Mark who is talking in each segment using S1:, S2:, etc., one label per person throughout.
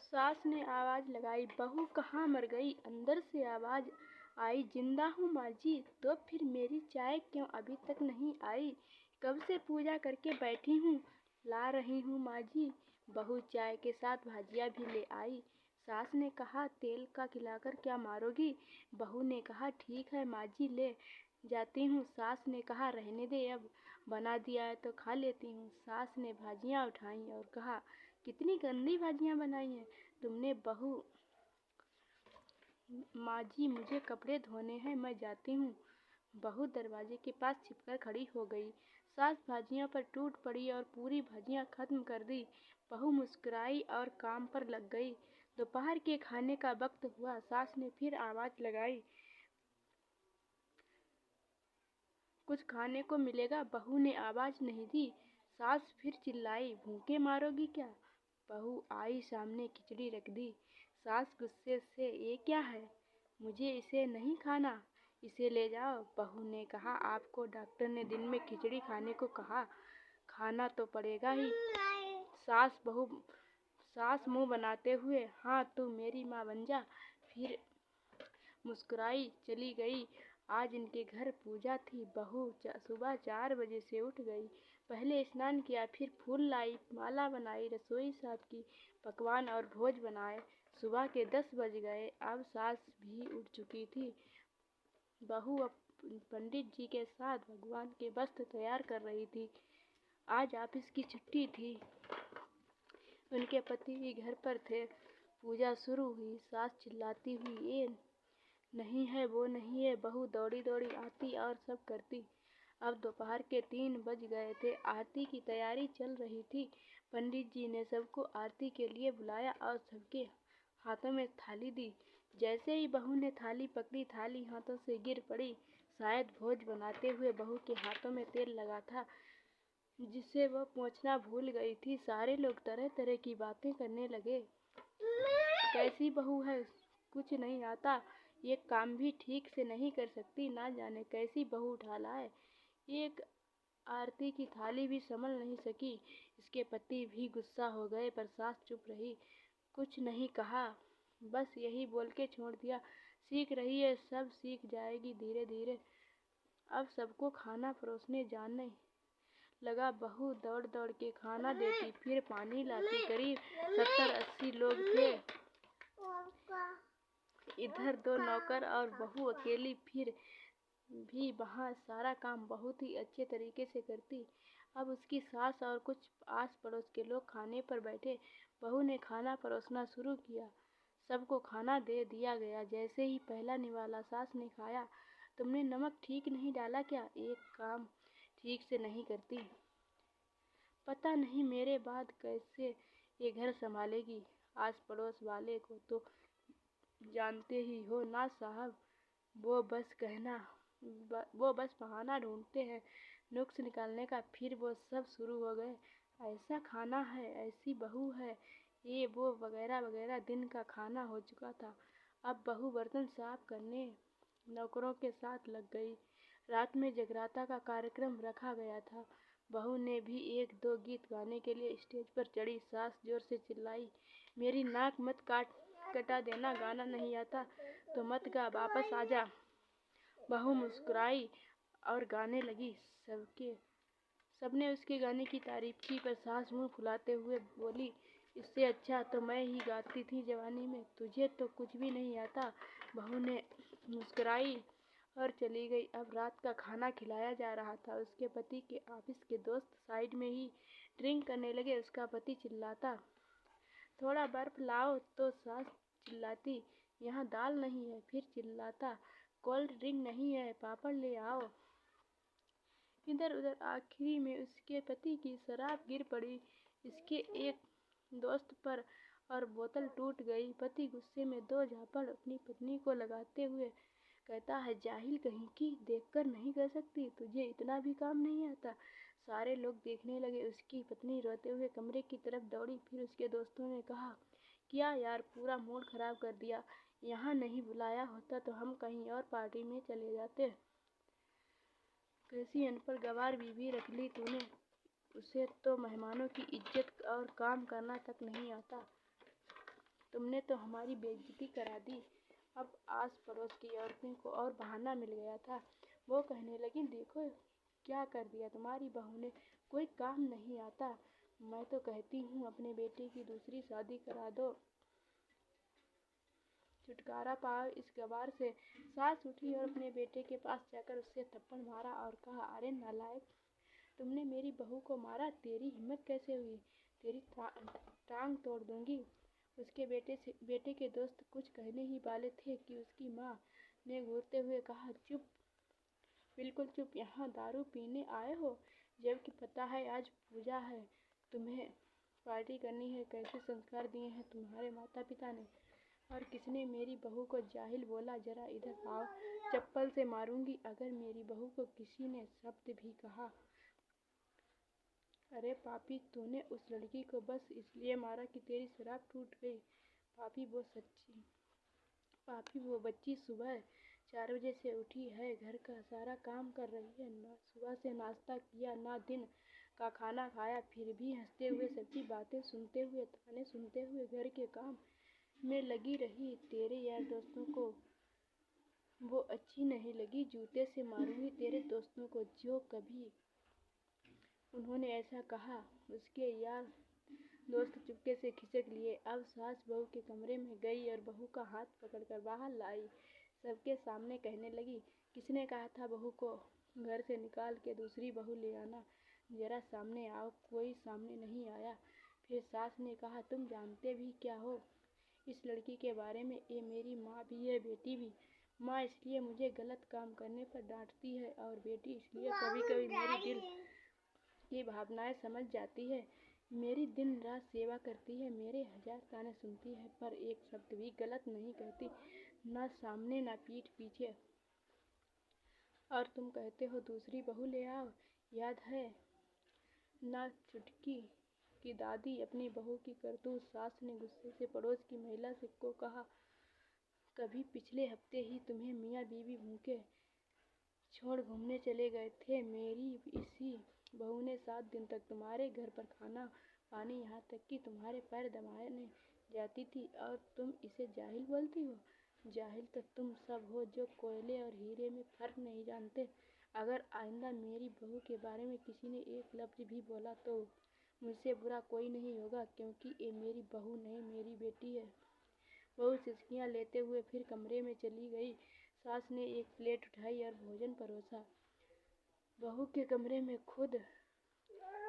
S1: सास ने आवाज लगाई, बहू कहाँ मर गई? अंदर से आवाज आई, जिंदा हूँ माँ जी। तो फिर मेरी चाय क्यों अभी तक नहीं आई? कब से पूजा करके बैठी हूँ, ला रही हूँ माँ जी। बहू चाय के साथ भाजिया भी ले आई। सास ने कहा, तेल का खिलाकर क्या मारोगी? बहू ने कहा, ठीक है माँ जी, ले जाती हूँ। सास ने कहा, रहने दे, अब बना दिया है तो खा लेती हूँ। सास ने भाजियाँ उठाई और कहा, कितनी गंदी भाजियाँ बनाई हैं तुमने बहू। माँ जी, मुझे कपड़े धोने हैं, मैं जाती हूँ। बहू दरवाजे के पास छिपकर खड़ी हो गई। सास भाजियों पर टूट पड़ी और पूरी भाजियाँ खत्म कर दी। बहू मुस्कुराई और काम पर लग गई। दोपहर के खाने का वक्त हुआ। सास ने फिर आवाज लगाई, कुछ खाने को मिलेगा? बहू ने आवाज नहीं दी। सास फिर चिल्लाई, भूखे मारोगी क्या? बहू आई सामने, खिचड़ी रख दी। सास गुस्से से, ये क्या है? मुझे इसे नहीं खाना, इसे ले जाओ। बहू ने कहा, आपको डॉक्टर ने दिन में खिचड़ी खाने को कहा, खाना तो पड़ेगा ही। सास मुंह बनाते हुए, हाँ तू मेरी माँ बन जा। फिर मुस्कुराई चली गई। आज इनके घर पूजा थी। बहू सुबह 4 बजे से उठ गई। पहले स्नान किया, फिर फूल लाई, माला बनाई, रसोई साफ की, पकवान और भोज बनाए। सुबह के 10 बज गए। अब सास भी उठ चुकी थी। बहू अब पंडित जी के साथ भगवान के वस्त्र तैयार कर रही थी। आज ऑफिस की छुट्टी थी। उनके पति भी घर पर थे। पूजा शुरू हुई। सास चिल्लाती हुई, ये नहीं है, वो नहीं है। बहू दौड़ी दौड़ी आती और सब करती। अब दोपहर के 3 बज गए थे। आरती की तैयारी चल रही थी। पंडित जी ने सबको आरती के लिए बुलाया और सबके हाथों में थाली दी। जैसे ही बहू ने थाली पकड़ी, थाली हाथों से गिर पड़ी। शायद भोज बनाते हुए बहू के हाथों में तेल लगा था, जिसे वह पोंछना भूल गई थी। सारे लोग तरह तरह की बातें करने लगे। कैसी बहू है, कुछ नहीं आता, ये काम भी ठीक से नहीं कर सकती, ना जाने कैसी बहू उठा लाए। एक आरती की थाली भी संभल नहीं सकी। इसके पति भी गुस्सा हो गए, पर सास चुप रही, कुछ नहीं कहा, बस यही बोल के छोड़ दिया, सीख रही है, सब सीख जाएगी धीरे धीरे। अब सबको खाना परोसने जाने लगा। बहू दौड़ दौड़ के खाना देती, फिर पानी लाती। करीब 70-80 लोग थे। इधर 2 नौकर और बहू अकेली, फिर भी वहाँ सारा काम बहुत ही अच्छे तरीके से करती। अब उसकी सास और कुछ आस पड़ोस के लोग खाने पर बैठे। बहू ने खाना परोसना शुरू किया। सबको खाना दे दिया गया। जैसे ही पहला निवाला सास ने खाया, तुमने नमक ठीक नहीं डाला क्या? एक काम ठीक से नहीं करती, पता नहीं मेरे बाद कैसे ये घर संभालेगी। आस पड़ोस वाले को तो जानते ही हो ना साहब, वो बस बहाना ढूंढते हैं नुक्स निकालने का। फिर वो सब शुरू हो गए, ऐसा खाना है, ऐसी बहू है, ये वो वगैरह वगैरह। दिन का खाना हो चुका था। अब बहू बर्तन साफ करने नौकरों के साथ लग गई। रात में जगराता का कार्यक्रम रखा गया था। बहू ने भी 1-2 गीत गाने के लिए स्टेज पर चढ़ी। सास जोर से चिल्लाई, मेरी नाक मत कटा देना, गाना नहीं आता तो मत गा, वापस आ जा। बहू मुस्कुराई और गाने लगी। सबने उसके गाने की तारीफ की, पर सास मुंह फुलाते हुए बोली, इससे अच्छा तो मैं ही गाती थी जवानी में, तुझे तो कुछ भी नहीं आता। बहू ने मुस्कुराई और चली गई। अब रात का खाना खिलाया जा रहा था। उसके पति के ऑफिस के दोस्त साइड में ही ड्रिंक करने लगे। उसका पति चिल्लाता, थोड़ा बर्फ लाओ, तो सास चिल्लाती, यहाँ दाल नहीं है। फिर चिल्लाता, कोल्ड ड्रिंक नहीं है, पापड़ ले आओ। इधर उधर आखिरी में उसके पति की शराब गिर पड़ी इसके एक दोस्त पर और बोतल टूट गई। पति गुस्से में 2 झापड़ अपनी पत्नी को लगाते हुए कहता है, जाहिल कहीं की, देखकर नहीं कर सकती, तुझे इतना भी काम नहीं आता। सारे लोग देखने लगे। उसकी पत्नी रोते हुए कमरे की तरफ दौड़ी। फिर उसके दोस्तों ने कहा, क्या यार, पूरा मूड खराब कर दिया, यहाँ नहीं बुलाया होता तो हम कहीं और पार्टी में चले जाते। कैसी अनपढ़ गंवार बीवी रख ली तूने, उसे तो मेहमानों की इज्जत और काम करना तक नहीं आता। तुमने तो हमारी बेइज्जती करा दी। अब आस पड़ोस की औरतों को और बहाना मिल गया था। वो कहने लगी, देखो क्या कर दिया तुम्हारी बहू ने, कोई काम नहीं आता। मैं तो कहती हूँ अपने बेटे की दूसरी शादी करा दो, छुटकारा पाओ इस गवार से। सास उठी और अपने बेटे के पास जाकर उससे थप्पड़ मारा और कहा, अरे नालायक, तुमने मेरी बहू को मारा, तेरी हिम्मत कैसे हुई, तेरी टांग तोड़ दूंगी। उसके बेटे के दोस्त कुछ कहने ही वाले थे कि उसकी माँ ने घूरते हुए कहा, चुप, बिल्कुल चुप, यहाँ दारू पीने आए हो, जबकि पता है आज पूजा है, तुम्हें पार्टी करनी है। कैसे संस्कार दिए हैं तुम्हारे माता पिता ने। और किसने मेरी बहू को जाहिल बोला, जरा इधर आओ, चप्पल से मारूंगी अगर मेरी बहू को किसी ने शब्द भी कहा। अरे पापी, तूने उस लड़की को बस इसलिए मारा कि तेरी शराब टूट गई। पापी, वो बच्ची सुबह 4 बजे से उठी है, घर का सारा काम कर रही है, ना सुबह से नाश्ता किया, ना दिन का खाना खाया, फिर भी हंसते हुए सबकी बातें सुनते हुए, ताने सुनते हुए घर के काम में लगी रही। तेरे यार दोस्तों को वो अच्छी नहीं लगी, जूते से मारूंगी तेरे दोस्तों को जो कभी उन्होंने ऐसा कहा। उसके यार दोस्त चुपके से खिसक लिए। अब सास बहू के कमरे में गई और बहू का हाथ पकड़कर बाहर लाई। सबके सामने कहने लगी, किसने कहा था बहू को घर से निकाल के दूसरी बहू ले आना, जरा सामने आओ। कोई सामने नहीं आया। फिर सास ने कहा, तुम जानते भी क्या हो इस लड़की के बारे में, ये मेरी माँ भी है, बेटी भी। माँ इसलिए मुझे गलत काम करने पर डांटती है और बेटी इसलिए कभी कभी मेरी दिल की भावनाएं समझ जाती है। मेरी दिन रात सेवा करती है, मेरे 1000 ताने सुनती है, पर एक शब्द भी गलत नहीं कहती, ना सामने ना पीठ पीछे। और तुम कहते हो दूसरी बहू ले आओ। याद है ना चुटकी की दादी अपनी बहू की करतूत। सास ने गुस्से से पड़ोस की महिला से को कहा, कभी पिछले हफ्ते ही तुम्हें मियाँ बीवी भूखे छोड़ घूमने चले गए थे। मेरी इसी बहू ने 7 दिन तक तुम्हारे घर पर खाना पानी, यहाँ तक कि तुम्हारे पैर दबाने जाती थी, और तुम इसे जाहिल बोलती हो। जाहिल तो तुम सब हो जो कोयले और हीरे में फर्क नहीं जानते। अगर आइंदा मेरी बहू के बारे में किसी ने एक लफ्ज भी बोला तो मुझसे बुरा कोई नहीं होगा, क्योंकि ये मेरी बहू नहीं, मेरी बेटी है। बहू सिसकियाँ लेते हुए फिर कमरे में चली गई। सास ने एक प्लेट उठाई और भोजन परोसा, बहू के कमरे में खुद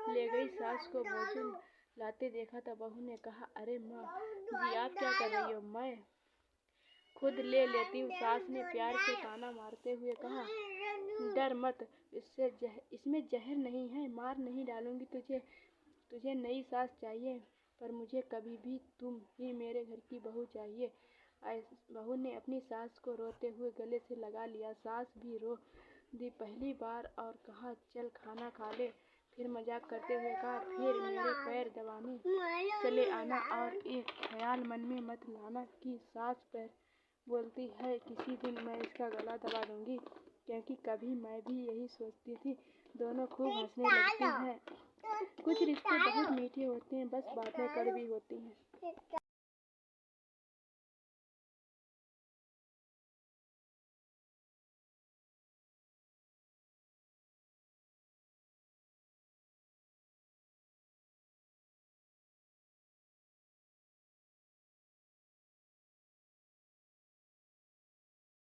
S1: ले गई। सास को भोजन लाते देखा तो बहू ने कहा, अरे माँ जी, आप क्या कर रही हो, मैं खुद ले लेती हूँ। सास ने प्यार से ताना मारते हुए कहा, डर मत, इसमें जहर नहीं है, मार नहीं डालूंगी तुझे नई सास चाहिए, पर मुझे कभी भी तुम ही मेरे घर की बहू चाहिए। बहू ने अपनी सास को रोते हुए गले से लगा लिया। सास भी रो दी पहली बार और कहा, चल खाना खा ले। फिर मजाक करते हुए कहा, फिर मेरे पैर दबाने चले आना, और एक ख्याल मन में मत लाना कि सास पैर बोलती है किसी दिन मैं इसका गला दबा दूंगी, क्योंकि कभी मैं भी यही सोचती थी। दोनों खूब हंसने लगती हैं। कुछ रिश्ते बहुत मीठे होते हैं, बस बातें कड़वी होती हैं।